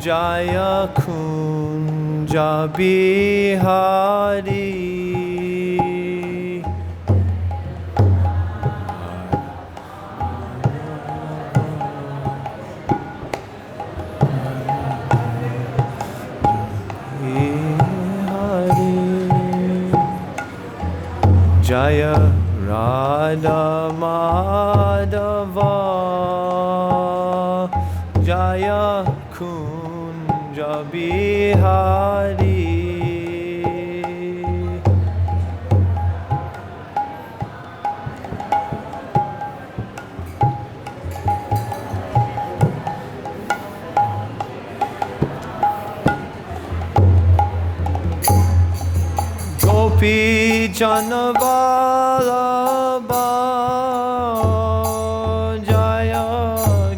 Jaya Kunja Bihari Jaya Radha Madhava Jaya Kunja Bihari Gopi Janavallabha Jaya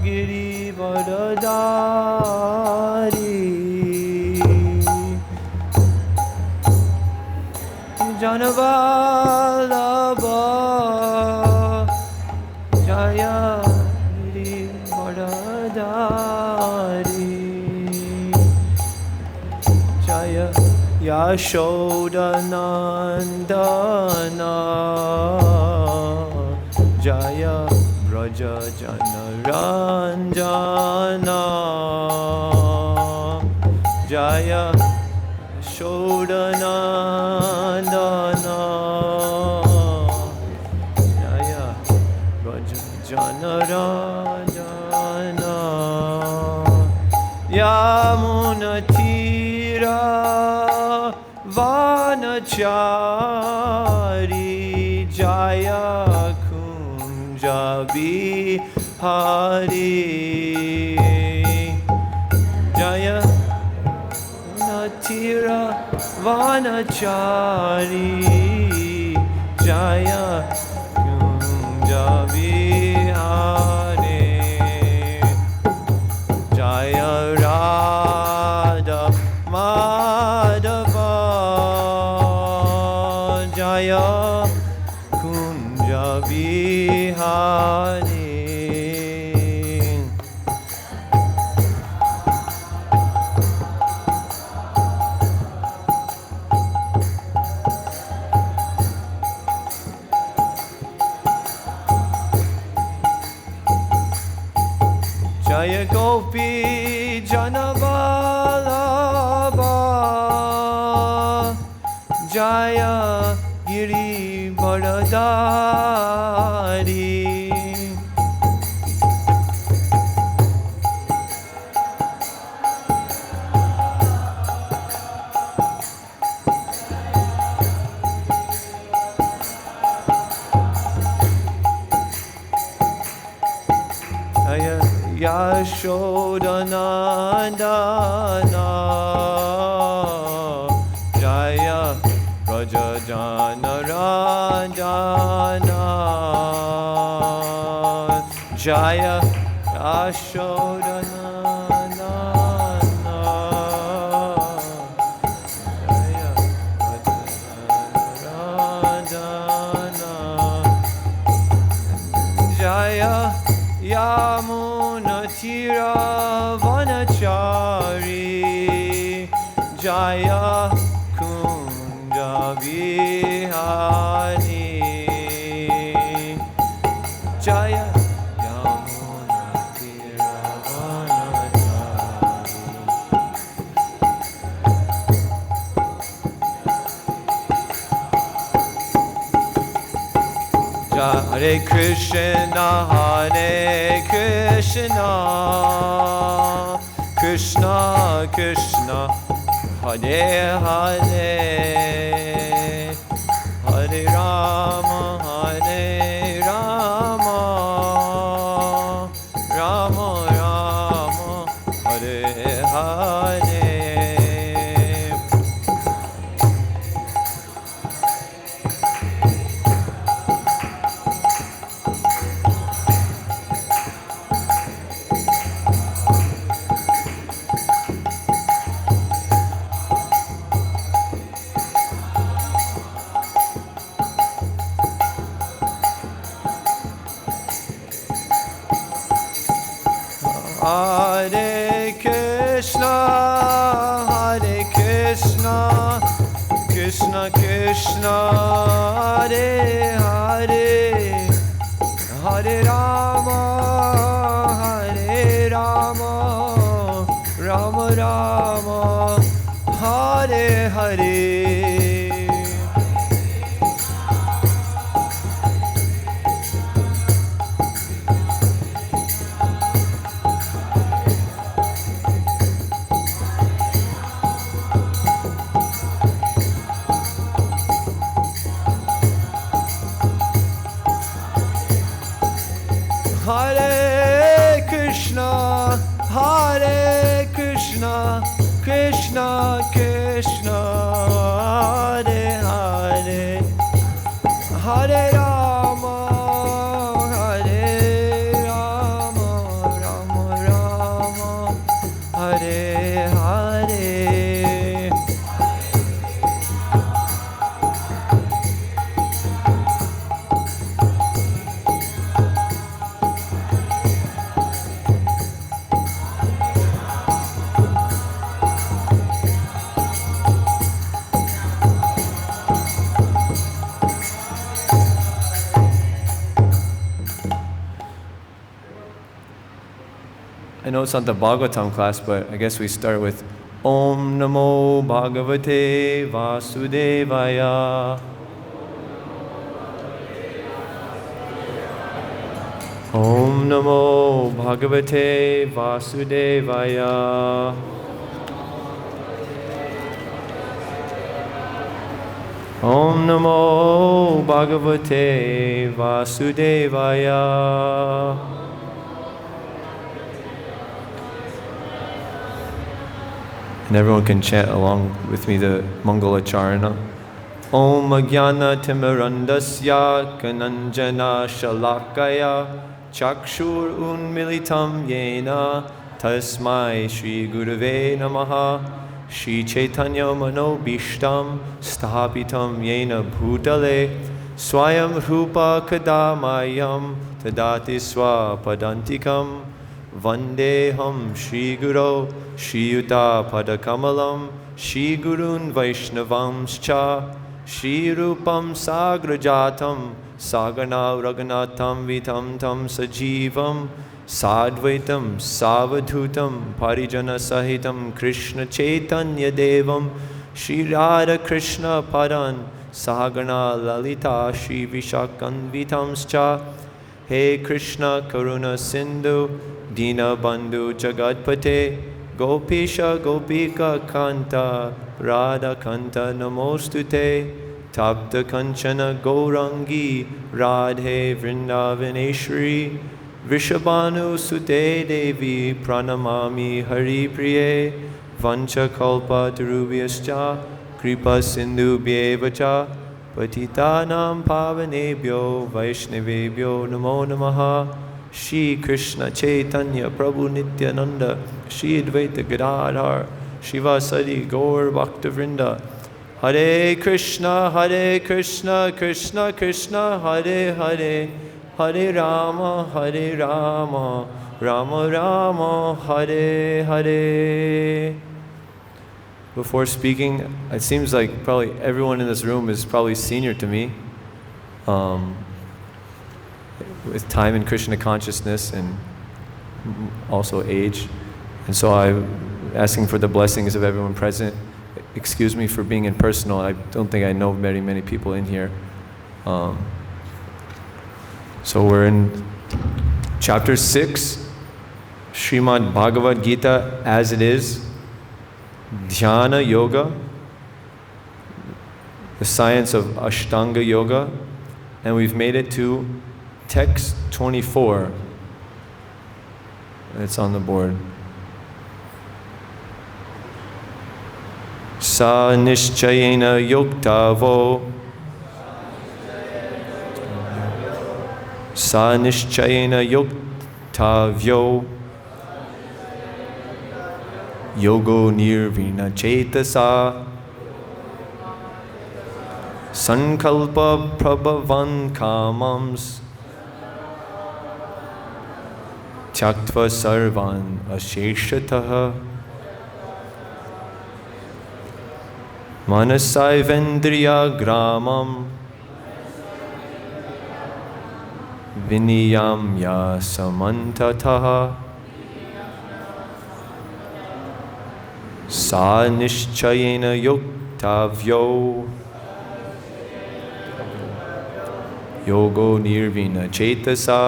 Giri Varadari Janavallabha Jaya Giri Varadari Jaya Yashodanandana Jaya Braja Janaranjana Jaya Yashodanandana Jaya Braja Janaranjana Yamunatira Vanachari Jaya Kunja Bihari Jaya Natira Vanachari Jaya Kunja Bihari Jaya Radha Madhava Jaya Kunja Bihari Jaya Gopi Janavallabha Jaya Giri Varadari Jaya Yashodanandana Jaya Braja Janaranjana Jaya Yashodanandana Jaya Braja Janaranjana Jaya Yamunatira Vanachari Jaya Kunja Bihari Jaya Yamunatira Vanachari Hare Krishna Krishna Krishna Hare Hare Hare Rama Rama Rama Hare Hare Hare Krishna, Hare Krishna, Krishna Krishna, Hare Hare, Hare Rama, Hare Rama, Rama Rama, Hare Hare. Hare Krishna, Hare Krishna, Krishna Krishna, Hare Hare, Hare Rama, Hare Rama, Rama Rama, Hare Hare. I know it's not the Bhagavatam class, but I guess we start with Om Namo Bhagavate Vasudevaya. Om Namo Bhagavate Vasudevaya. Om Namo Bhagavate Vasudevaya. And everyone can chant along with me the Mangala Charana. Om Ajnana Timirandasya Kananjana Shalakaya Chakshur Unmilitam Yena Tasmai Shri Gurave Namaha Shri Chaitanya Manobishtam Sthapitam Yena Bhutale Swayam Rupa Kadamayam Tadati Swapadantikam Vandeham Shri Guru Shri Yuta Padakamalam Shri Gurun Vaishnavamscha Shri Rupam Sagrajatam Sagana Raghunatham Vitam Tam Sajivam Sadvaitam Savadhutam Parijana Sahitam Krishna Chaitanya Devam Shri Radha Krishna Padan Sagana Lalita Shri Vishakan Vitamscha He Krishna Karuna Sindhu Dina Bandhu Jagadpate Gopisha Gopika Kanta Radha Kanta Namostute Tapta Kanchana Gaurangi Radhe Vrindavaneshri Vishabhanu Sute Devi Pranamami Hari Priye Vancha Kalpa Tarubhyascha Kripa Sindhu Bhyevacha Patitanam Pavanebhyo Vaishnavebhyo Namo Namaha Shri Krishna Chaitanya Prabhu Nityananda Shri Advaita Gadadhar Shivasadi Gaur Bhakta Vrinda Hare Krishna Krishna Krishna Hare Hare Hare Rama Rama Rama Hare Hare. Before speaking, it seems like probably everyone in this room is probably senior to me. With time in Krishna consciousness and also age. And so I'm asking for the blessings of everyone present. Excuse me for being impersonal. I don't think I know very many people in here. So we're in chapter 6, Srimad Bhagavad-Gita as it is, Dhyana Yoga, the science of Ashtanga Yoga, and we've made it to text 24. It's on the board. Sa niścayena yoktavyo. Sa niścayena yoktavyo. Yogo nirviṇṇa-cetasā. Saṅkalpa-prabhavān kāmāṁs. Tyaktvā sarvān aśeṣataḥ. manasaivendriya-grāmaṁ viniyamya samantataḥ sa niścayena yoktavyo yogo nirviṇṇa-cetasā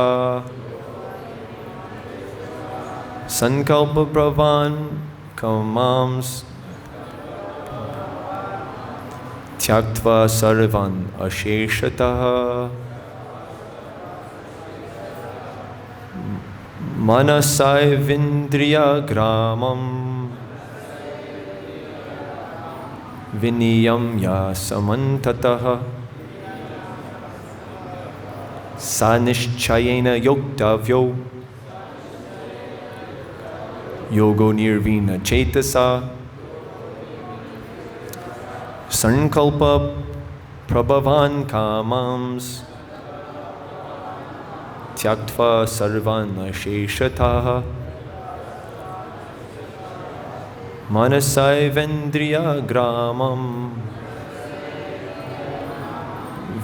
saṅkalpa-prabhavān kāmāṁs tyaktvā sarvān aśeṣataḥ manasaivendriya-grāmaṁ viniyamya samantataḥ sa niścayena yoktavyo yogo nirviṇṇa-cetasā saṅkalpa-prabhavān kāmāṁs tyaktvā sarvān aśeṣataḥ manasaivendriya-grāmaṁ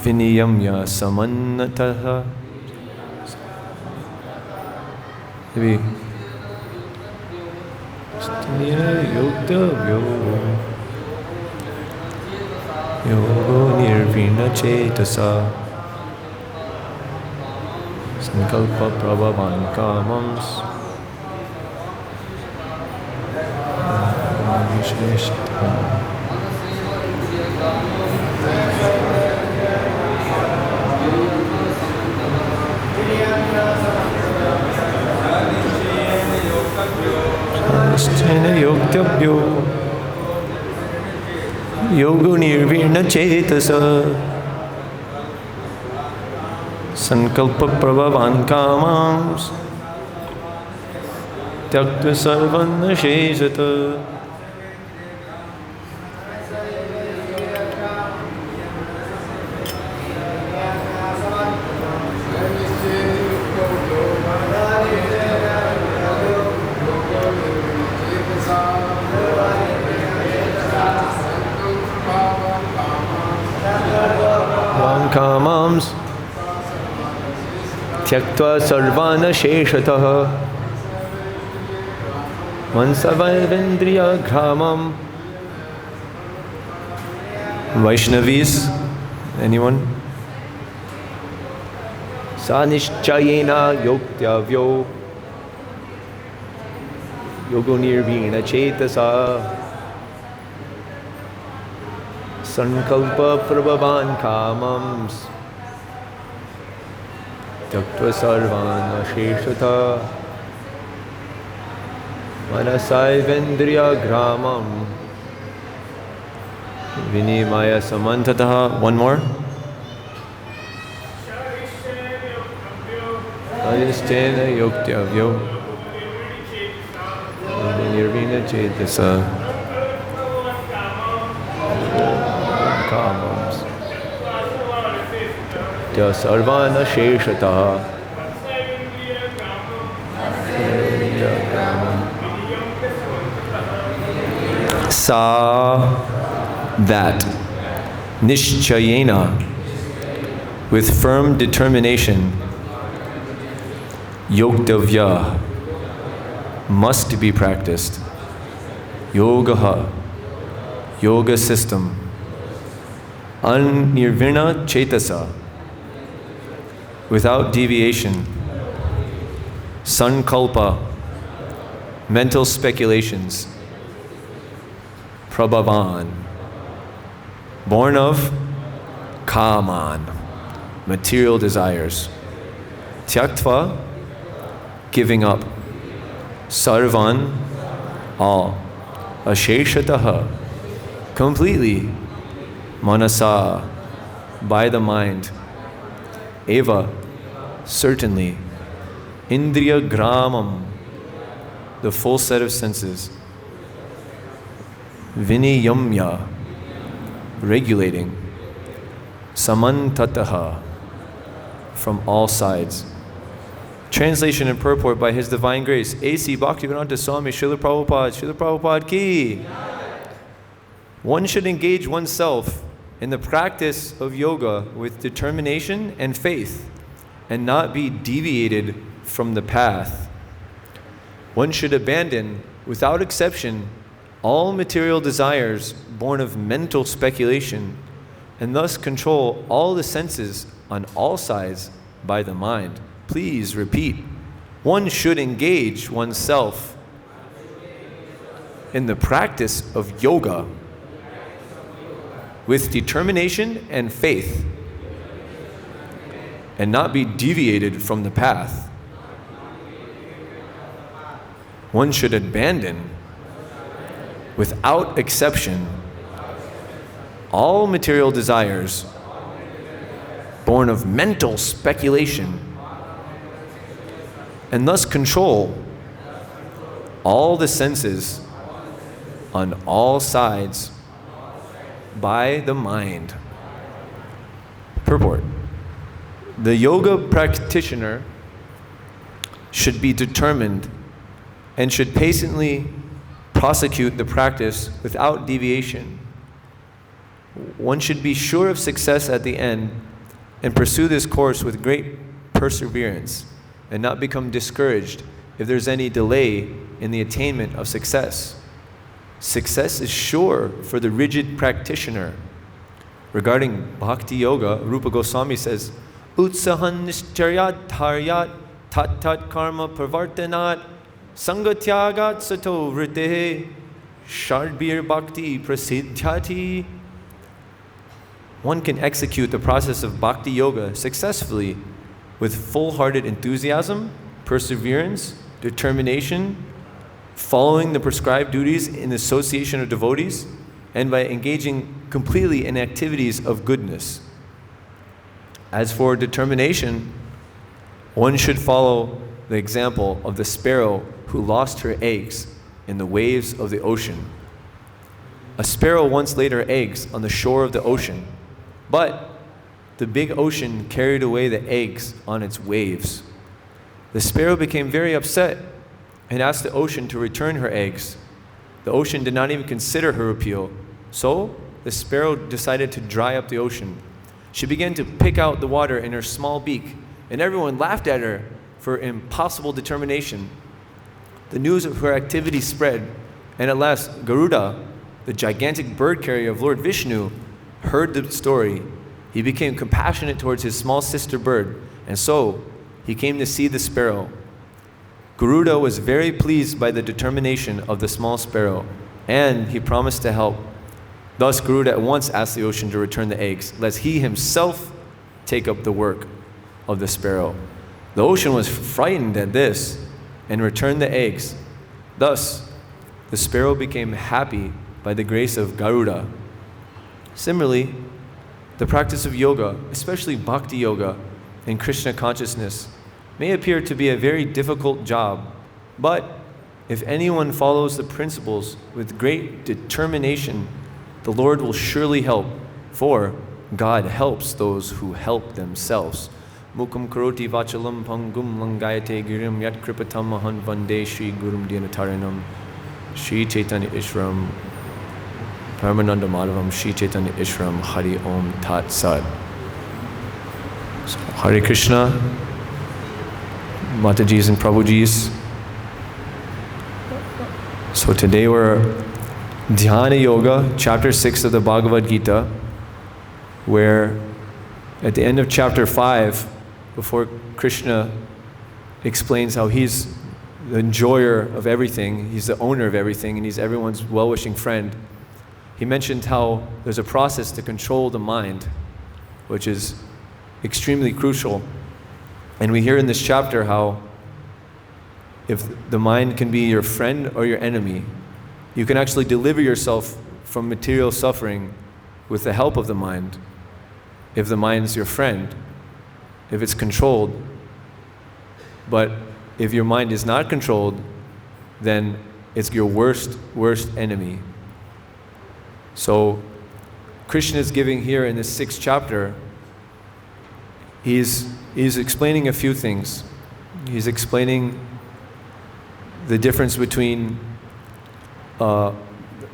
viniyamya samantataḥ. Maybe yoktavyo yogo nirviṇṇa-cetasā saṅkalpa-prabhavān kāmāṁs aśeṣataḥ. yoktavyo yogo nirviṇṇa-cetasā saṅkalpa-prabhavān kāmāṁs tyaktvā sarvān aśeṣataḥ. kāmāṁs tyaktvā sarvān aśeṣataḥ manasaivendriya-grāmaṁ. Vaishnavis, anyone? Sa niścayena yoktavyo yogo nirviṇṇa-cetasā saṅkalpa-prabhavān kāmāṁs tyaktvā sarvān aśeṣataḥ manasaivendriya-grāmaṁ viniyamya samantataḥ. One more. Aśeṣataḥ yoktavyo nirviṇṇa-cetasā kāmāṁs tyaktvā sarvān aśeṣataḥ. Sa, that, niścayena, with firm determination, yoktavyaḥ, must be practiced, yogaḥ, yoga system, anirviṇṇa-cetasā, without deviation, saṅkalpa, mental speculations, prabhavān, born of kāmān, material desires, tyaktvā, giving up, sarvān, all, aśeṣataḥ, completely, manasā, by the mind, eva, certainly, indriya-grāmam, the full set of senses, viniyamya, regulating, samantataḥ, from all sides. Translation and purport by His Divine Grace, A.C. Bhakti-Vedanta Swami Srila Prabhupada, Srila Prabhupada ki. One should engage oneself in the practice of yoga with determination and faith, and not be deviated from the path. One should abandon, without exception, all material desires born of mental speculation, and thus control all the senses on all sides by the mind. Please repeat. One should engage oneself in the practice of yoga with determination and faith, and not be deviated from the path. One should abandon, without exception, all material desires born of mental speculation, and thus control all the senses on all sides by the mind. Purport. The yoga practitioner should be determined and should patiently prosecute the practice without deviation. One should be sure of success at the end and pursue this course with great perseverance and not become discouraged if there's any delay in the attainment of success. Success is sure for the rigid practitioner. Regarding bhakti-yoga, Rupa Goswami says, Utsahan niścayat dharyat tat karma pravartanat sangatyagat sato vritehe shardbir bhakti prasidhyati. One can execute the process of bhakti-yoga successfully with full-hearted enthusiasm, perseverance, determination, following the prescribed duties in the association of devotees, and by engaging completely in activities of goodness. As for determination, one should follow the example of the sparrow who lost her eggs in the waves of the ocean. A sparrow once laid her eggs on the shore of the ocean, but the big ocean carried away the eggs on its waves. The sparrow became very upset and asked the ocean to return her eggs. The ocean did not even consider her appeal, so the sparrow decided to dry up the ocean. She began to pick out the water in her small beak, and everyone laughed at her for impossible determination. The news of her activity spread, and at last Garuda, the gigantic bird carrier of Lord Vishnu, heard the story. He became compassionate towards his small sister bird, and so he came to see the sparrow. Garuda was very pleased by the determination of the small sparrow, and he promised to help. Thus Garuda at once asked the ocean to return the eggs, lest he himself take up the work of the sparrow. The ocean was frightened at this and returned the eggs. Thus, the sparrow became happy by the grace of Garuda. Similarly, the practice of yoga, especially bhakti yoga and Krishna consciousness, may appear to be a very difficult job, but if anyone follows the principles with great determination, the Lord will surely help, for God helps those who help themselves. Mukam karoti vachalam pangum langayate girim yat kripatam ahan vande Shri Gurum Dinataranam Shri Chaitanya Ishram Paramananda Madhavam Shri Chaitanya Ishram Hari Om Tat Sat. So, Hare Krishna, Matajis and Prabhujis. So today we're Dhyana Yoga, chapter 6 of the Bhagavad-Gita, where at the end of chapter 5, before Krishna explains how he's the enjoyer of everything, he's the owner of everything, and he's everyone's well-wishing friend, he mentioned how there's a process to control the mind, which is extremely crucial. And we hear in this chapter how if the mind can be your friend or your enemy, you can actually deliver yourself from material suffering with the help of the mind. If the mind's your friend, if it's controlled. But if your mind is not controlled, then it's your worst enemy. So Krishna is giving here in this 6th chapter, he's explaining a few things. He's explaining the difference between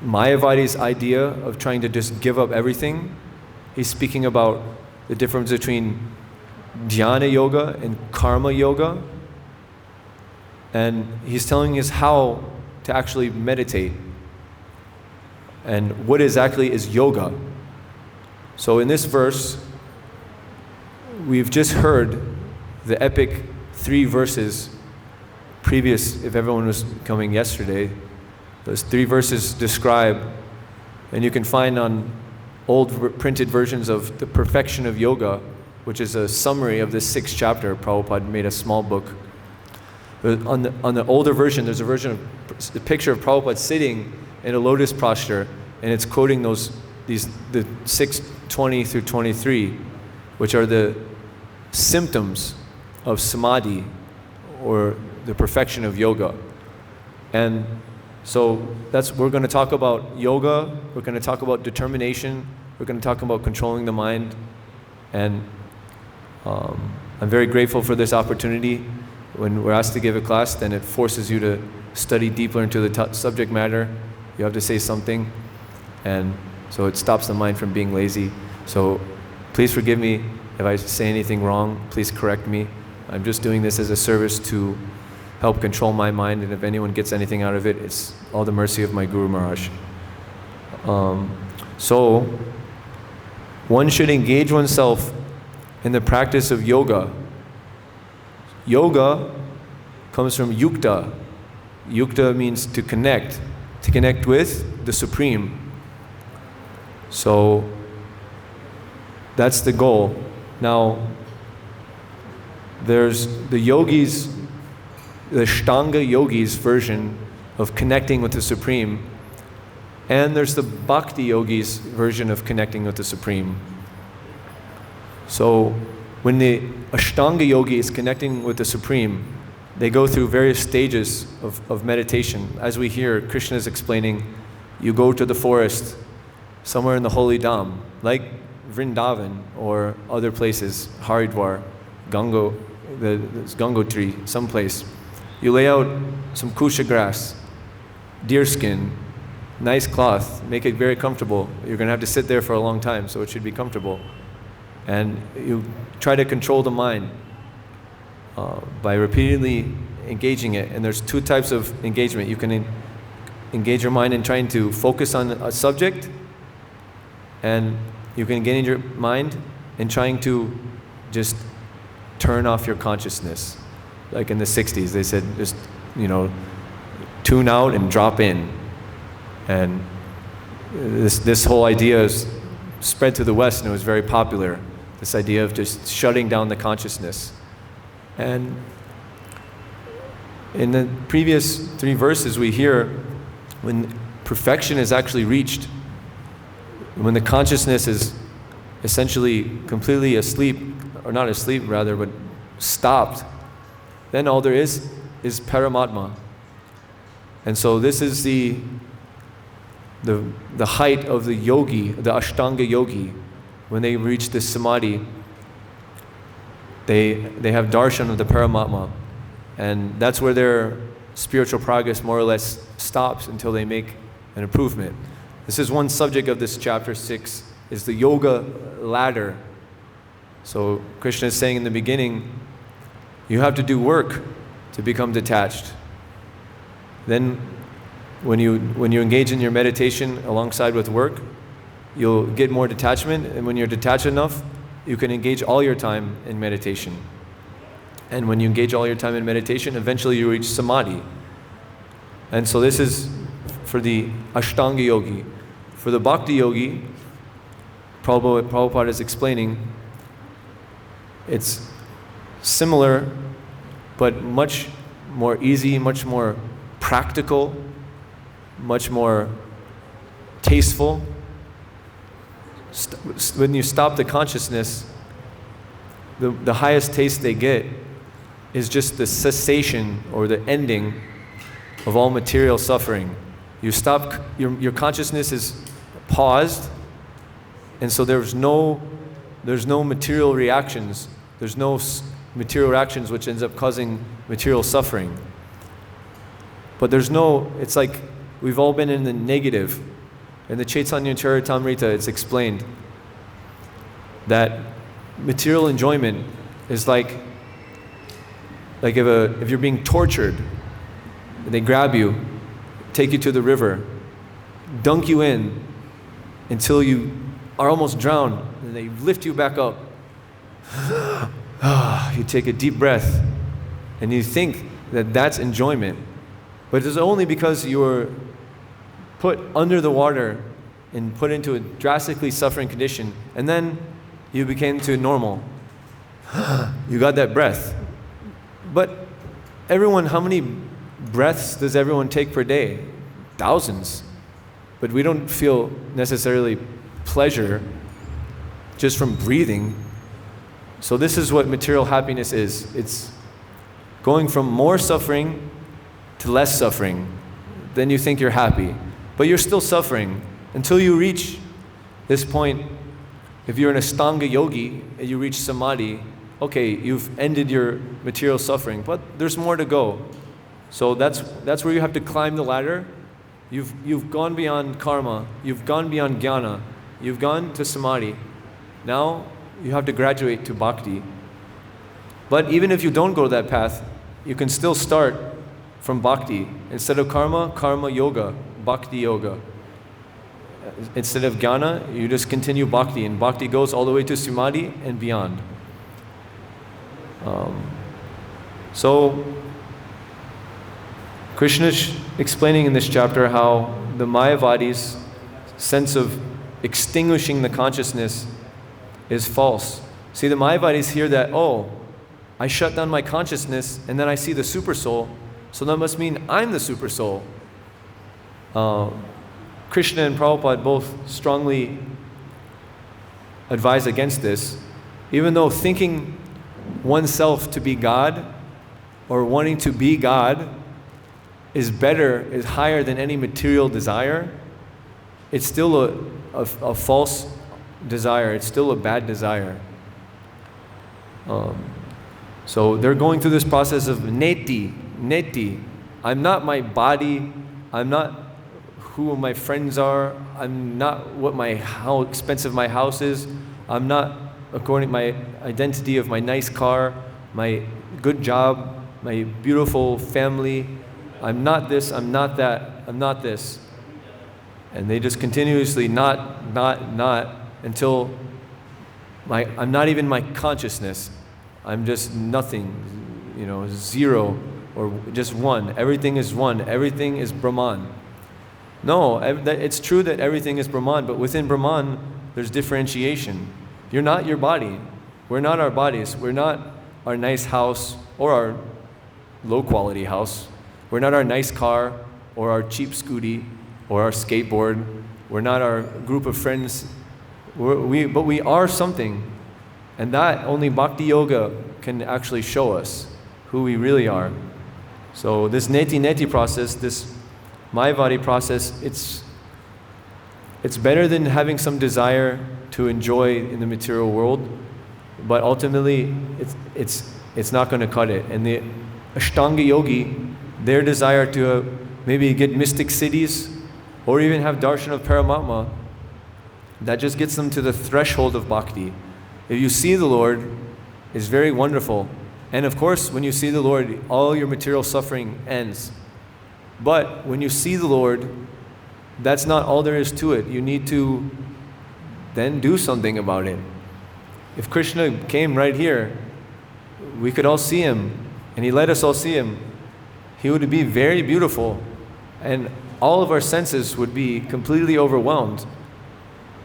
Mayavadi's idea of trying to just give up everything. He's speaking about the difference between dhyana yoga and karma yoga. And he's telling us how to actually meditate and what exactly is yoga. So in this verse, we've just heard the epic 3 verses previous, if everyone was coming yesterday, those 3 verses describe, and you can find on old printed versions of The Perfection of Yoga, which is a summary of this 6th chapter. Prabhupada made a small book. But on the older version, there's a picture of Prabhupada sitting in a lotus posture, and it's quoting the 6:20 through 23, which are the symptoms of samadhi, or the perfection of yoga. And so we're going to talk about yoga, we're going to talk about determination, we're going to talk about controlling the mind, and I'm very grateful for this opportunity. When we're asked to give a class, then it forces you to study deeper into the subject matter. You have to say something, and so it stops the mind from being lazy. So please forgive me if I say anything wrong. Please correct me. I'm just doing this as a service to help control my mind, and if anyone gets anything out of it, it's all the mercy of my Guru Maharaj. So one should engage oneself in the practice of yoga. Yoga comes from yukta. Yukta means to connect with the Supreme. So that's the goal. Now, there's the yogis, the Ashtanga yogis version of connecting with the Supreme, and there's the bhakti yogis version of connecting with the Supreme. So when the Ashtanga yogi is connecting with the Supreme, they go through various stages of meditation. As we hear, Krishna is explaining, you go to the forest, somewhere in the holy dham, like Vrindavan or other places, Haridwar, this Gangotri, someplace. You lay out some kusha grass, deer skin, nice cloth, make it very comfortable. You're going to have to sit there for a long time, so it should be comfortable. And you try to control the mind by repeatedly engaging it. And there's 2 types of engagement. You can engage your mind in trying to focus on a subject, and you can engage your mind in trying to just turn off your consciousness. Like in the 60s, they said, just, tune out and drop in. And this whole idea is spread to the West, and it was very popular. This idea of just shutting down the consciousness. And in the previous 3 verses, we hear when perfection is actually reached, when the consciousness is essentially completely asleep, or not asleep rather, but stopped, then all there is Paramatma. And so this is the height of the yogi, the Ashtanga yogi. When they reach this samadhi, they have darshan of the Paramatma. And that's where their spiritual progress more or less stops until they make an improvement. This is one subject of this chapter 6, is the yoga ladder. So Krishna is saying in the beginning, you have to do work to become detached. Then when you engage in your meditation alongside with work, you'll get more detachment, and when you're detached enough, you can engage all your time in meditation. And when you engage all your time in meditation, eventually you reach samadhi. And so this is for the Ashtanga yogi. For the bhakti yogi, Prabhupada is explaining, it's similar, but much more easy, much more practical, much more tasteful. When you stop the consciousness, the highest taste they get is just the cessation or the ending of all material suffering. You stop, your consciousness is paused, and so there's no material reactions. There's no material reactions which ends up causing material suffering. But it's like we've all been in the negative. In the Chaitanya Charitamrita, it's explained that material enjoyment is like if you're being tortured, they grab you, take you to the river, dunk you in until you are almost drowned, and they lift you back up. You take a deep breath, and you think that that's enjoyment. But it's only because you were put under the water and put into a drastically suffering condition, and then you became to normal. You got that breath. But everyone, how many breaths does everyone take per day? Thousands. But we don't feel necessarily pleasure just from breathing. So this is what material happiness is. It's going from more suffering to less suffering. Then you think you're happy. But you're still suffering until you reach this point. If you're an Ashtanga yogi and you reach samadhi, okay, you've ended your material suffering, but there's more to go. So that's where you have to climb the ladder. You've gone beyond karma, you've gone beyond jnana, you've gone to samadhi. Now you have to graduate to bhakti. But even if you don't go that path, you can still start from bhakti. Instead of karma, karma yoga, bhakti yoga. Instead of jnana, you just continue bhakti, and bhakti goes all the way to samadhi and beyond. So Krishna is explaining in this chapter how the Mayavadi's sense of extinguishing the consciousness is false. See, the Mayavadis hear that, oh, I shut down my consciousness and then I see the super soul, so that must mean I'm the super soul. Krishna and Prabhupada both strongly advise against this, even though thinking oneself to be God or wanting to be God is better, is higher than any material desire. It's still a false desire. It's still a bad desire. So they're going through this process of neti. I'm not my body. I'm not who my friends are. I'm not how expensive my house is. I'm not according to my identity of my nice car, my good job, my beautiful family. I'm not this, I'm not that, I'm not this. And they just continuously not, until I'm not even my consciousness. I'm just nothing, zero, or just one. Everything is one. Everything is Brahman. No, it's true that everything is Brahman, but within Brahman, there's differentiation. You're not your body. We're not our bodies. We're not our nice house or our low-quality house. We're not our nice car or our cheap scooty or our skateboard. We're not our group of friends. But we are something. And that only bhakti-yoga can actually show us who we really are. So this neti process, this Mayavadi process, it's better than having some desire to enjoy in the material world, but ultimately it's not going to cut it. And the Ashtanga yogi, their desire to maybe get mystic cities or even have darshan of Paramatma, that just gets them to the threshold of bhakti. If you see the Lord, it's very wonderful. And of course, when you see the Lord, all your material suffering ends. But when you see the Lord, that's not all there is to it. You need to then do something about it. If Krishna came right here, we could all see him, and he let us all see him. He would be very beautiful, and all of our senses would be completely overwhelmed.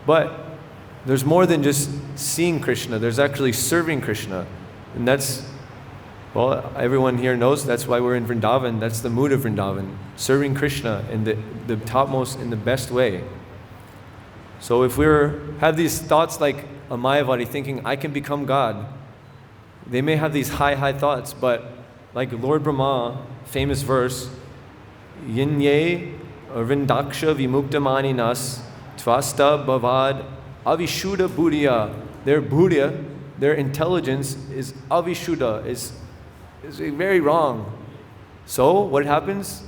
But there's more than just seeing Krishna. There's actually serving Krishna. And that's, well, everyone here knows that's why we're in Vrindavan. That's the mood of Vrindavan. Serving Krishna in the topmost, in the best way. So if we have these thoughts like a Mayavadi thinking, I can become God. They may have these high thoughts, but like Lord Brahma, famous verse, Yinye Rindaksha Vimuktamaninas Tvasta Bhavad Avishuddha Buddhya. Their Buddhya, their intelligence is Avishuddha, is very wrong. So what happens?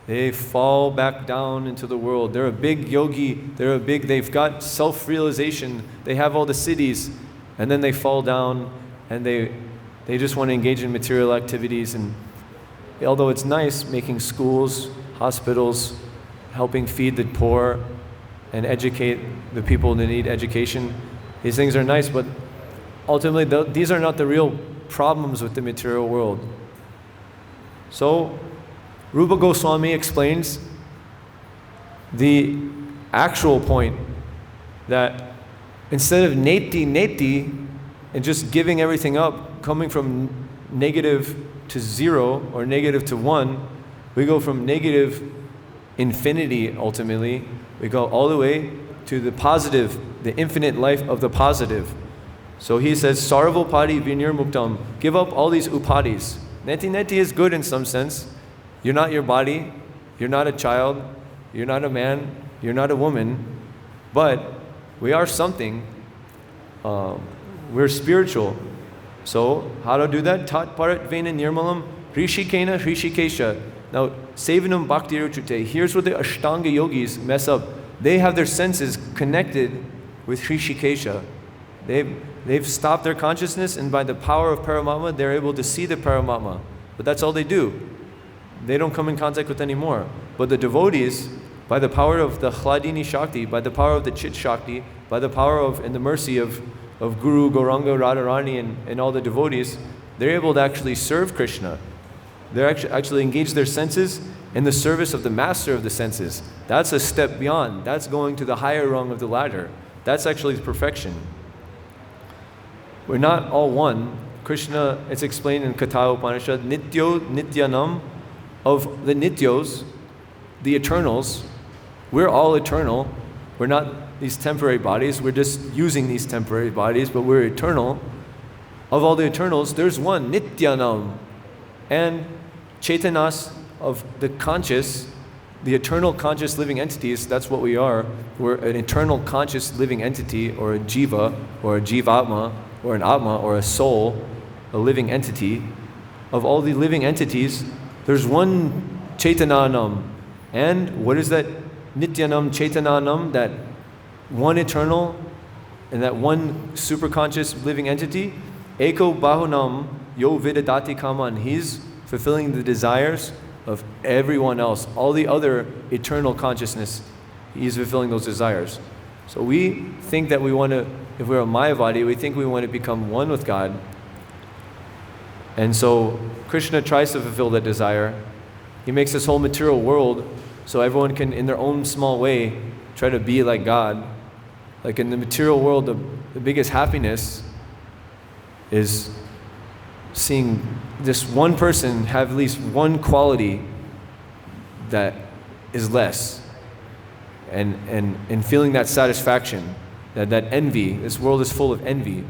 They fall back down into the world. They're a big yogi, they've got self-realization, they have all the siddhis, and then they fall down and they just want to engage in material activities. And although it's nice making schools, hospitals, helping feed the poor and educate the people that need education, these things are nice, but ultimately these are not the real problems with the material world. So Rupa Goswami explains the actual point that instead of neti and just giving everything up, coming from negative to 0 or negative to 1, we go from negative infinity ultimately, we go all the way to the positive, the infinite life of the positive. So he says, sarvopadi vinirmuktam, give up all these upadis. Neti is good in some sense. You're not your body, you're not a child, you're not a man, you're not a woman, but we are something. We're spiritual. So how to do that? Tat parat vena nirmalam rishikena rishikesha. Now, sevanam bhakti-yoga. Here's where the Ashtanga yogis mess up. They have their senses connected with Rishikesha. They've stopped their consciousness, and by the power of Paramatma, they're able to see the Paramatma. But that's all they do. They don't come in contact with anymore. But the devotees, by the power of the Hladini Shakti, by the power of the Chit Shakti, by the power of and the mercy of Guru, Gauranga, Radharani, and all the devotees, they're able to actually serve Krishna. They're actually engage their senses in the service of the master of the senses. That's a step beyond. That's going to the higher rung of the ladder. That's actually perfection. We're not all one. Krishna, it's explained in Katha Upanishad, Nityo Nityanam, of the Nityos, the eternals. We're all eternal. We're not these temporary bodies. We're just using these temporary bodies, but we're eternal. Of all the eternals, there's one, Nityanam. And Chetanas, of the conscious, the eternal conscious living entities, that's what we are. We're an eternal conscious living entity, or a jiva, or a jivatma, or an atma, or a soul, a living entity. Of all the living entities, there's one Chetananam. And what is that Nityanam Chetananam, that one eternal and that one superconscious living entity? Eko Bahunam Yo Vidadati Kāmān. He's fulfilling the desires of everyone else. All the other eternal consciousness, he's fulfilling those desires. So we think that we want to, if we're a Mayavadi, we think we want to become one with God. And so Krishna tries to fulfill that desire. He makes this whole material world so everyone can, in their own small way, try to be like God. Like in the material world, the biggest happiness is seeing this one person have at least one quality that is less, and feeling that satisfaction, that envy. This world is full of envy.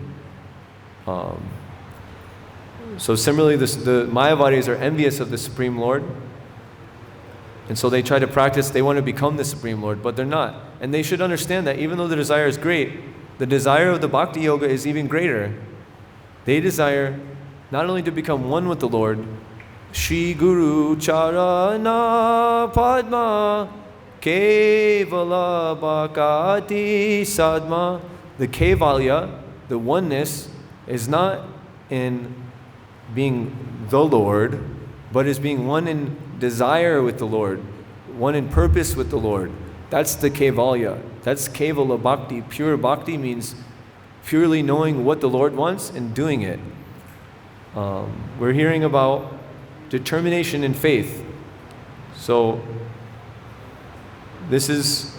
So similarly, the Mayavadis are envious of the Supreme Lord, and so they try to practice, they want to become the Supreme Lord, but they're not. And they should understand that even though the desire is great, the desire of the bhakti-yoga is even greater. They desire not only to become one with the Lord, Shri Guru Charana Padma Kevala Bhakati Sadma. The Kevalya, the oneness, is not in being the Lord, but is being one in desire with the Lord, one in purpose with the Lord. That's the Kevalya. That's Kevala Bhakti. Pure Bhakti means purely knowing what the Lord wants and doing it. We're hearing about determination and faith. So this is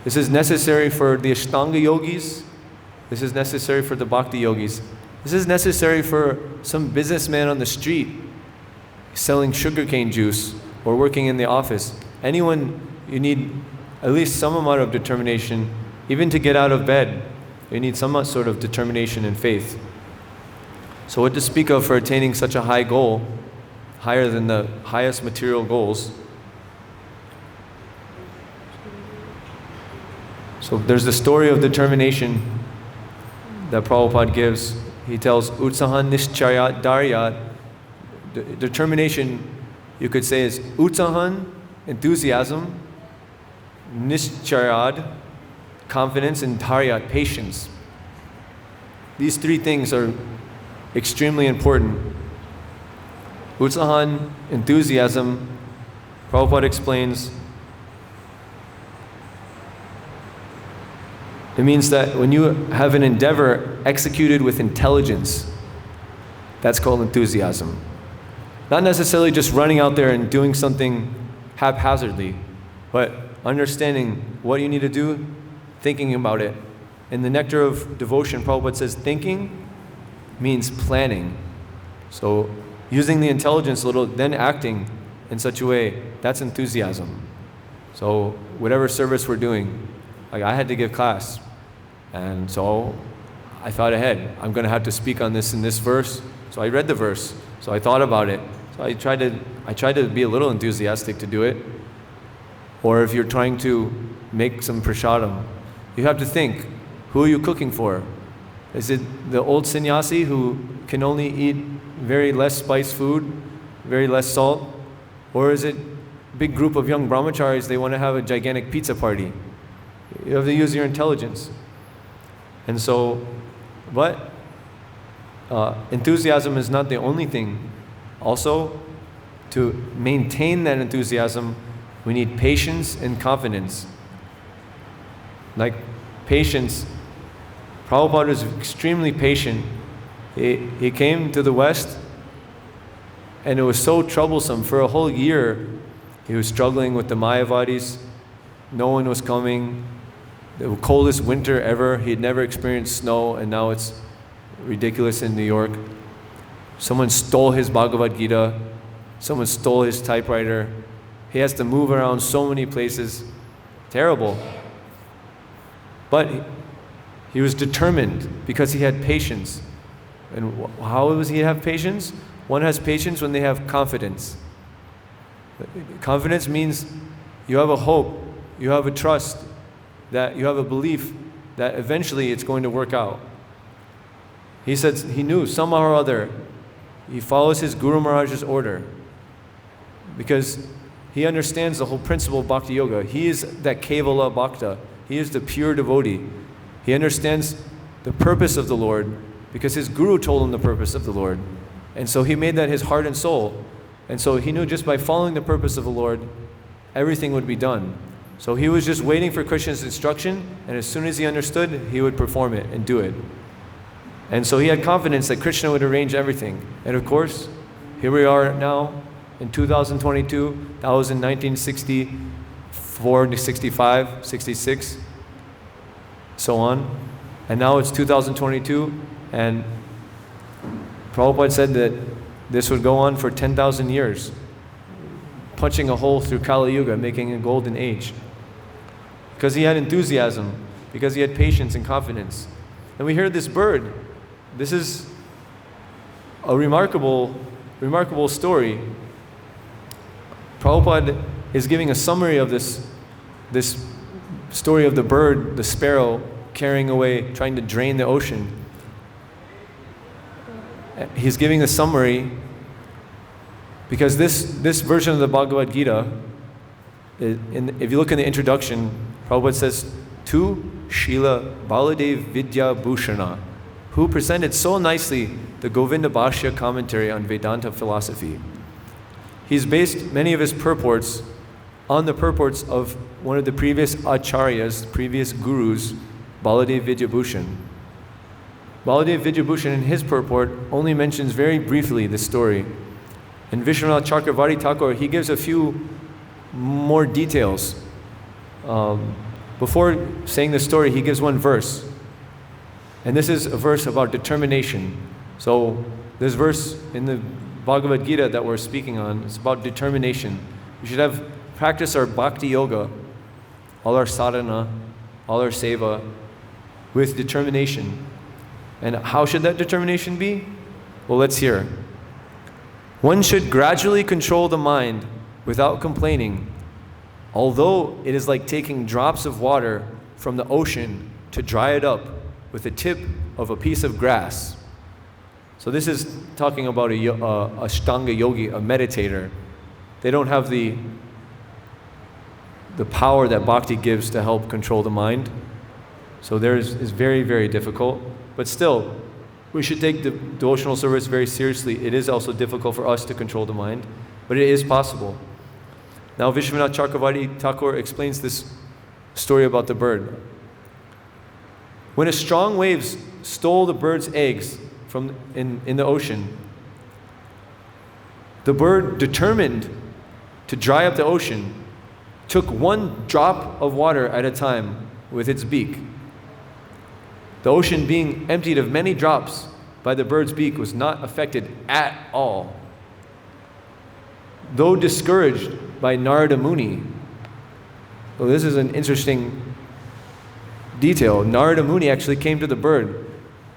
necessary for the Ashtanga yogis. This is necessary for the Bhakti yogis. This is necessary for some businessman on the street selling sugarcane juice or working in the office. Anyone, you need at least some amount of determination, even to get out of bed. You need some sort of determination and faith. So what to speak of for attaining such a high goal, higher than the highest material goals? So there's the story of determination that Prabhupada gives. He tells, Utsahan niścayat daryat. Determination, you could say, is Utsahan enthusiasm, niścayena, confidence, and dharya, patience. These three things are extremely important. Utsahan, enthusiasm, Prabhupada explains, it means that when you have an endeavor executed with intelligence, that's called enthusiasm. Not necessarily just running out there and doing something haphazardly, but understanding what you need to do, thinking about it. In the Nectar of Devotion, Prabhupada says thinking means planning. So using the intelligence a little, then acting in such a way, that's enthusiasm. So whatever service we're doing, like I had to give class, and so I thought ahead. I'm going to have to speak on this in this verse, so I read the verse. So I thought about it. So I tried to be a little enthusiastic to do it. Or if you're trying to make some prasadam, you have to think, who are you cooking for? Is it the old sannyasi who can only eat very less spiced food, very less salt? Or is it a big group of young brahmacharis, they want to have a gigantic pizza party? You have to use your intelligence. And so, but enthusiasm is not the only thing. Also, to maintain that enthusiasm, we need patience and confidence. Like patience, Prabhupada was extremely patient. He came to the West, and it was so troublesome. For a whole year, he was struggling with the Mayavadis. No one was coming. The coldest winter ever. He had never experienced snow, and now it's ridiculous in New York. Someone stole his Bhagavad-Gita. Someone stole his typewriter. He has to move around so many places. Terrible. But he was determined because he had patience. And how does he have patience? One has patience when they have confidence. Confidence means you have a hope, you have a trust, that you have a belief that eventually it's going to work out. He said he knew somehow or other he follows his Guru Maharaj's order because he understands the whole principle of bhakti-yoga. He is that kevala bhakta. He is the pure devotee. He understands the purpose of the Lord because his guru told him the purpose of the Lord. And so he made that his heart and soul. And so he knew just by following the purpose of the Lord, everything would be done. So he was just waiting for Krishna's instruction, and as soon as he understood, he would perform it and do it. And so he had confidence that Krishna would arrange everything. And of course, here we are now in 2022. That was in 1964, 65, 66, so on. And now it's 2022, and Prabhupada said that this would go on for 10,000 years, punching a hole through Kali Yuga, making a golden age. Because he had enthusiasm, because he had patience and confidence. And we heard this bird. This is a remarkable story. Prabhupada is giving a summary of this story of the bird, the sparrow, carrying away, trying to drain the ocean. He's giving a summary because this version of the Bhagavad-Gita, if you look in the introduction, Prabhupada says, to Srila Baladev Vidya Bhushana, who presented so nicely the Govinda Bhashya commentary on Vedanta philosophy. He's based many of his purports on the purports of one of the previous acharyas, previous gurus, Baladev Vidyabhushan. Baladev Vidyabhushan in his purport only mentions very briefly this story. And Vishwanath Chakravarti Thakur, he gives a few more details. Before saying the story, he gives one verse. And this is a verse about determination. So this verse in the Bhagavad Gita that we're speaking on, it's about determination. We should practice our bhakti-yoga, all our sadhana, all our seva, with determination. And how should that determination be? Well, let's hear. One should gradually control the mind without complaining, although it is like taking drops of water from the ocean to dry it up with the tip of a piece of grass. So this is talking about a Ashtanga yogi, a meditator. They don't have the the power that bhakti gives to help control the mind. So is very, very difficult. But still, we should take the devotional service very seriously. It is also difficult for us to control the mind, but it is possible. Now, Vishwanath Chakravarti Thakur explains this story about the bird. When a strong waves stole the bird's eggs in the ocean, the bird, determined to dry up the ocean, took one drop of water at a time with its beak. The ocean, being emptied of many drops by the bird's beak, was not affected at all. Though discouraged by Narada Muni, well, this is an interesting detail. Narada Muni actually came to the bird.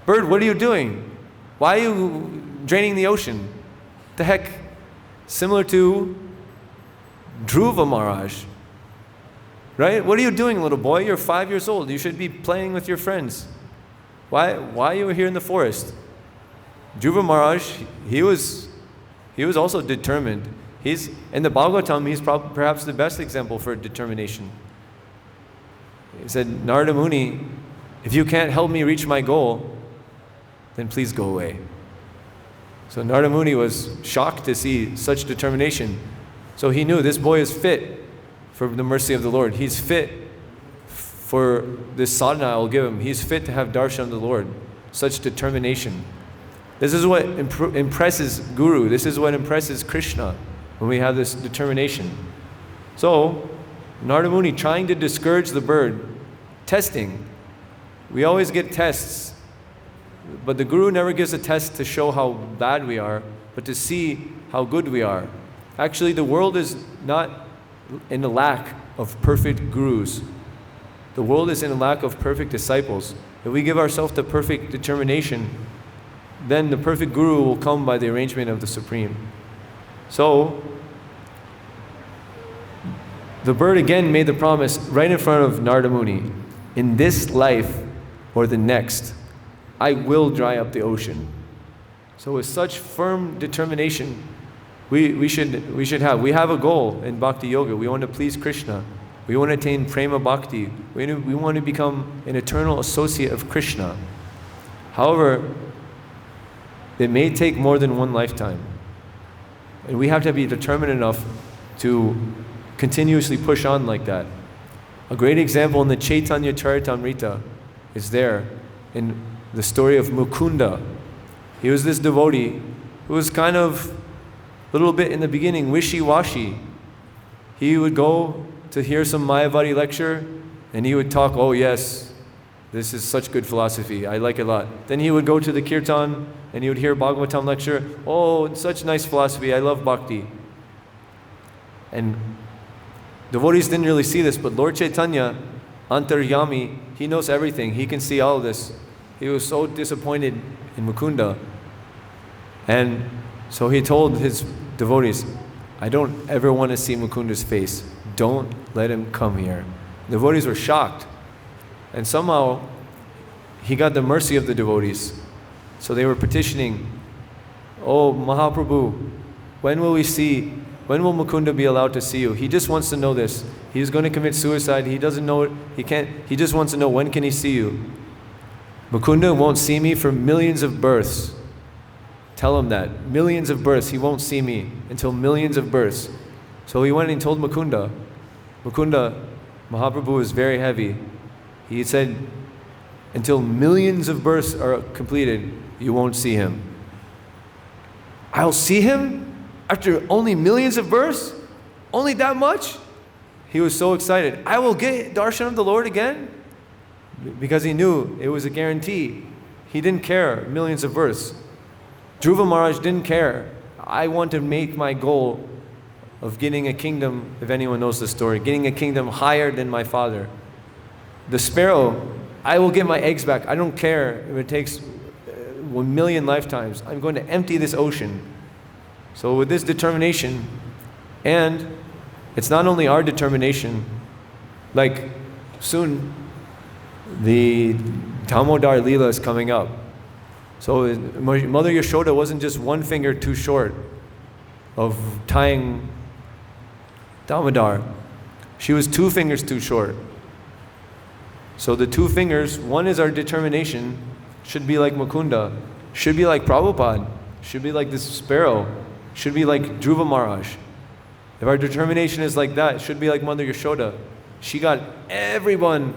Bird, what are you doing? Why are you draining the ocean? The heck? Similar to Dhruva Maharaj. Right? What are you doing, little boy? You're 5 years old. You should be playing with your friends. Why are you here in the forest? Dhruva Maharaj, he was also determined. In the Bhagavatam, he's perhaps the best example for determination. He said, Narada Muni, if you can't help me reach my goal, then please go away. So Narada Muni was shocked to see such determination. So he knew this boy is fit for the mercy of the Lord. He's fit for this sadhana I will give him. He's fit to have darshan of the Lord. Such determination. This is what impresses Guru. This is what impresses Krishna when we have this determination. So, Narada Muni trying to discourage the bird, testing. We always get tests, but the Guru never gives a test to show how bad we are, but to see how good we are. Actually, the world is not in a lack of perfect Gurus. The world is in a lack of perfect disciples. If we give ourselves to perfect determination, then the perfect Guru will come by the arrangement of the Supreme. So, the bird again made the promise right in front of Narada Muni. In this life or the next, I will dry up the ocean. So with such firm determination, we should have. We have a goal in bhakti-yoga. We want to please Krishna. We want to attain prema bhakti. We want to become an eternal associate of Krishna. However, it may take more than one lifetime. And we have to be determined enough to continuously push on like that. A great example in the Chaitanya Charitamrita is there in the story of Mukunda. He was this devotee who was kind of a little bit in the beginning wishy-washy. He would go to hear some Mayavadi lecture and he would talk, oh yes, this is such good philosophy, I like it a lot. Then he would go to the kirtan and he would hear Bhagavatam lecture, oh, such nice philosophy, I love bhakti. And devotees didn't really see this, but Lord Chaitanya, Antaryami, he knows everything. He can see all of this. He was so disappointed in Mukunda. And so he told his devotees, I don't ever want to see Mukunda's face. Don't let him come here. The devotees were shocked. And somehow, he got the mercy of the devotees. So they were petitioning, oh Mahaprabhu, when will Mukunda be allowed to see you? He just wants to know this. He's going to commit suicide. He doesn't know it. He just wants to know, when can he see you? Mukunda won't see me for millions of births. Tell him that. Millions of births. He won't see me until millions of births. So he went and told Mukunda. Mukunda, Mahaprabhu is very heavy. He said, until millions of births are completed, you won't see him. I'll see him? After only millions of births? Only that much? He was so excited. I will get darshan of the Lord again? Because he knew it was a guarantee. He didn't care, millions of births. Dhruva Maharaj didn't care. I want to make my goal of getting a kingdom, if anyone knows the story, getting a kingdom higher than my father. The sparrow, I will get my eggs back. I don't care if it takes 1 million lifetimes. I'm going to empty this ocean. So with this determination, and it's not only our determination, like soon the Damodar Leela is coming up. So Mother Yashoda wasn't just one finger too short of tying Damodar. She was 2 fingers too short. So the 2 fingers, one is our determination, should be like Mukunda, should be like Prabhupada, should be like this sparrow, should be like Dhruva Maharaj. If our determination is like that, it should be like Mother Yashoda. She got everyone.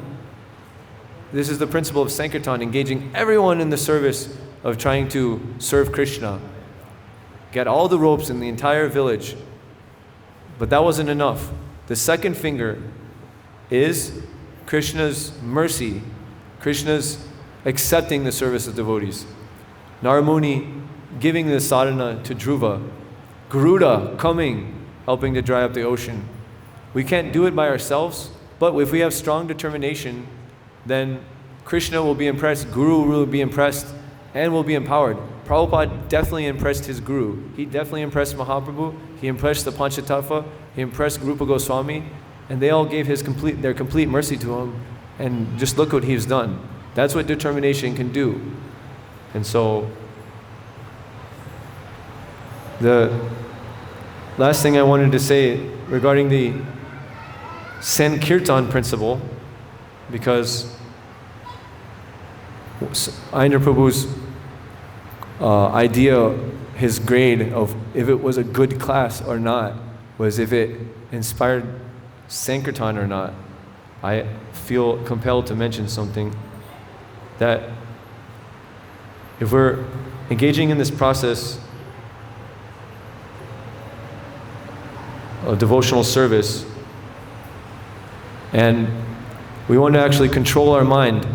This is the principle of Sankirtan, engaging everyone in the service of trying to serve Krishna. Get all the ropes in the entire village. But that wasn't enough. The second finger is Krishna's mercy, Krishna's accepting the service of devotees. Naramuni giving the sadhana to Dhruva. Garuda coming, helping to dry up the ocean. We can't do it by ourselves, but if we have strong determination, then Krishna will be impressed, Guru will be impressed, and will be empowered. Prabhupada definitely impressed his Guru. He definitely impressed Mahaprabhu. He impressed the Panchatattva. He impressed Rupa Goswami. And they all gave their complete mercy to him. And just look what he's done. That's what determination can do. And so, the last thing I wanted to say regarding the Sankirtan principle, because Ayendra Prabhu's idea, his grade of if it was a good class or not, was if it inspired Sankirtan or not. I feel compelled to mention something, that if we're engaging in this process of devotional service and we want to actually control our mind,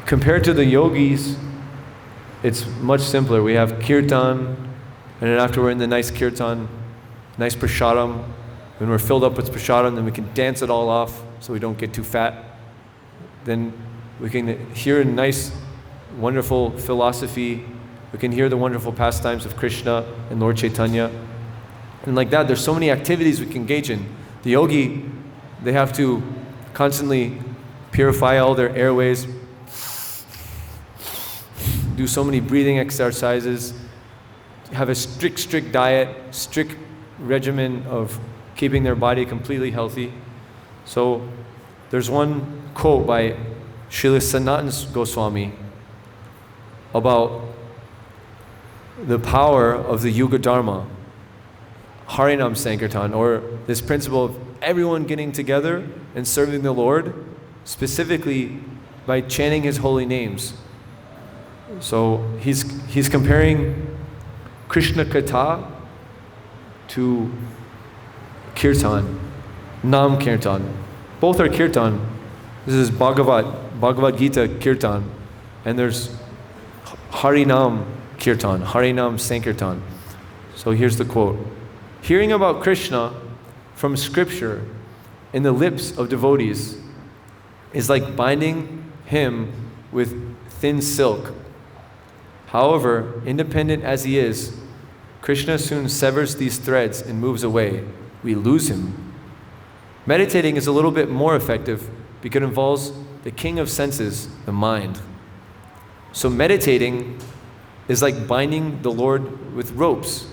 compared to the yogis, it's much simpler. We have kirtan, and then after we're in the nice kirtan, nice prasadam, when we're filled up with prasadam, then we can dance it all off so we don't get too fat. Then we can hear a nice, wonderful philosophy. We can hear the wonderful pastimes of Krishna and Lord Chaitanya. And like that, there's so many activities we can engage in. The yogi, they have to constantly purify all their airways, do so many breathing exercises, have a strict diet, strict regimen of keeping their body completely healthy. So there's one quote by Srila Sanatana Goswami about the power of the Yuga Dharma, Harinam Sankirtan, or this principle of everyone getting together and serving the Lord, specifically by chanting His holy names. So he's comparing Krishna Katha to Kirtan, Nam Kirtan. Both are Kirtan. This is Bhagavad-Gita Kirtan. And there's Harinam Kirtan, Harinam Sankirtan. So here's the quote. Hearing about Krishna from scripture in the lips of devotees is like binding him with thin silk. However, independent as he is, Krishna soon severs these threads and moves away. We lose him. Meditating is a little bit more effective because it involves the king of senses, the mind. So meditating is like binding the Lord with ropes,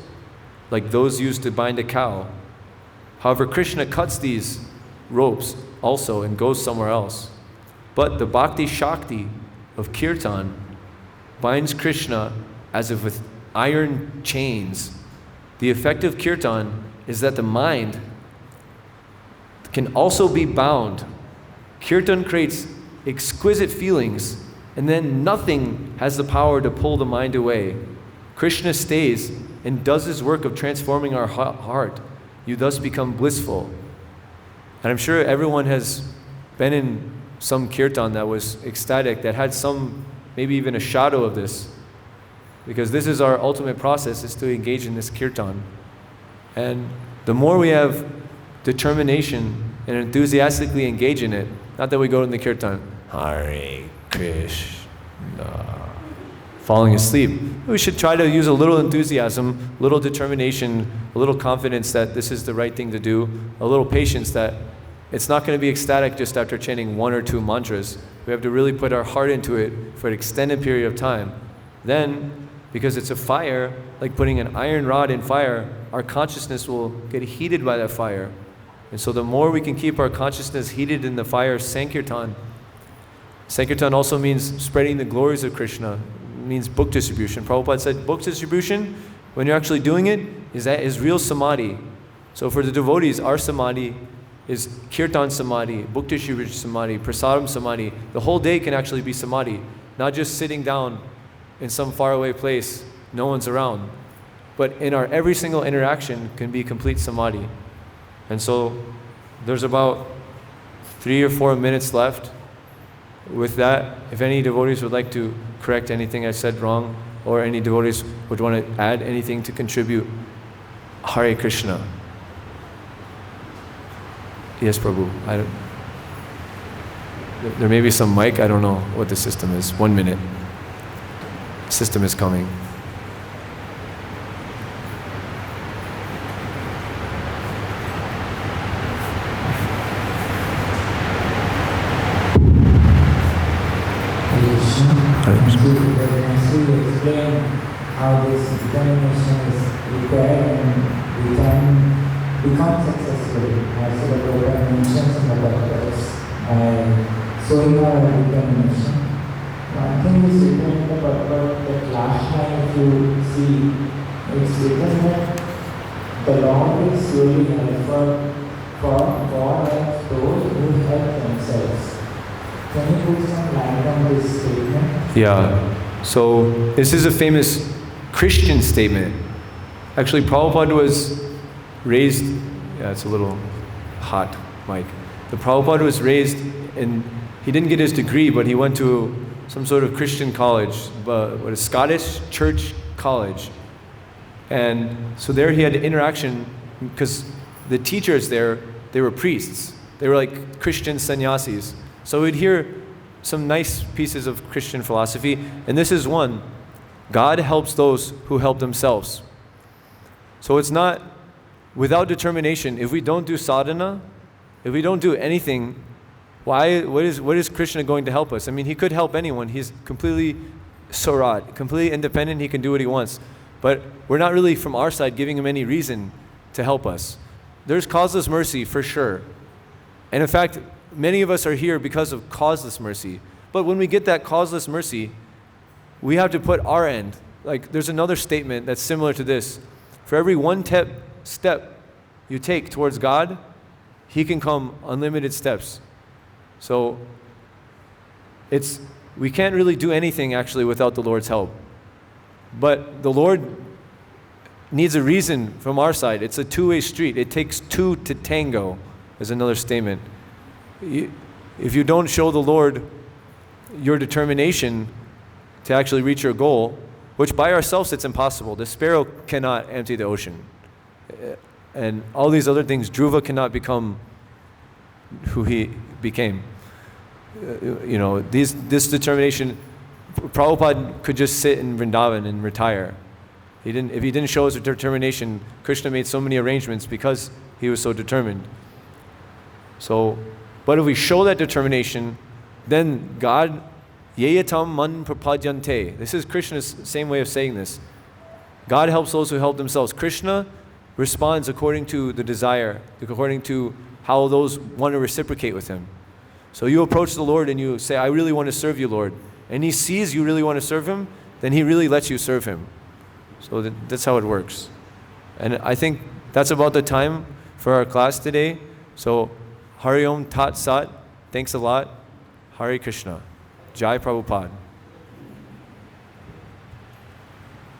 like those used to bind a cow. However, Krishna cuts these ropes also and goes somewhere else. But the bhakti shakti of kirtan binds Krishna as if with iron chains. The effect of kirtan is that the mind can also be bound. Kirtan creates exquisite feelings, and then nothing has the power to pull the mind away. Krishna stays and does his work of transforming our heart. You thus become blissful. And I'm sure everyone has been in some kirtan that was ecstatic, that had some, maybe even a shadow of this. Because this is our ultimate process, is to engage in this kirtan. And the more we have determination and enthusiastically engage in it, not that we go in the kirtan, Hare Krishna, falling asleep. We should try to use a little enthusiasm, a little determination, a little confidence that this is the right thing to do, a little patience that it's not going to be ecstatic just after chanting 1 or 2 mantras. We have to really put our heart into it for an extended period of time. Then, because it's a fire, like putting an iron rod in fire, our consciousness will get heated by that fire. And so the more we can keep our consciousness heated in the fire of Sankirtan. Sankirtan also means spreading the glories of Krishna. It means book distribution. Prabhupada said book distribution, when you're actually doing it, is real samadhi. So for the devotees, our samadhi is kirtan samadhi, book distribution samadhi, prasadam samadhi. The whole day can actually be samadhi, not just sitting down in some faraway place, no one's around. But in our every single interaction can be complete samadhi. And so there's about 3 or 4 minutes left. With that, if any devotees would like to correct anything I said wrong, or any devotees would want to add anything to contribute, Hare Krishna. Yes, Prabhu. There may be some mic, I don't know what the system is. 1 minute. System is coming. Explain how this determination is required and we can become successful, as the Prabhupada mentions in the Bhagavad-Gita, by showing our determination. One thing is written in the Bhagavad-Gita that last time, if you see, it's written that the Lord is really helpful for those who help themselves. Can you put some light on this statement? Yeah. So this is a famous Christian statement. Actually, Prabhupada was raised, it's a little hot mic. The Prabhupada was raised in, he didn't get his degree, but he went to some sort of Christian college, a Scottish church college. And so there he had interaction, because the teachers there, they were priests. They were like Christian sannyasis. So we'd hear some nice pieces of Christian philosophy, and this is one: God helps those who help themselves. So it's not without determination. If we don't do sadhana, if we don't do anything, what is Krishna going to help us? I mean, he could help anyone. He's completely swarat, completely independent. He can do what he wants. But we're not really, from our side, giving him any reason to help us. There's causeless mercy for sure. And in fact, many of us are here because of causeless mercy. But when we get that causeless mercy, we have to put our end. Like, there's another statement that's similar to this. For every one step you take towards God, he can come unlimited steps. So we can't really do anything actually without the Lord's help. But the Lord needs a reason from our side. It's a two-way street. It takes two to tango, is another statement. If you don't show the Lord your determination to actually reach your goal, which by ourselves it's impossible. The sparrow cannot empty the ocean. And all these other things, Dhruva cannot become who he became. This determination, Prabhupada could just sit in Vrindavan and retire. If he didn't show his determination, Krishna made so many arrangements because he was so determined. But if we show that determination, then God, yeyatam man prapadyante. This is Krishna's same way of saying this. God helps those who help themselves. Krishna responds according to the desire, according to how those want to reciprocate with him. So you approach the Lord and you say, I really want to serve you, Lord. And he sees you really want to serve him, then he really lets you serve him. So that's how it works. And I think that's about the time for our class today. So Hari Om Tat Sat. Thanks a lot. Hare Krishna. Jai Prabhupada.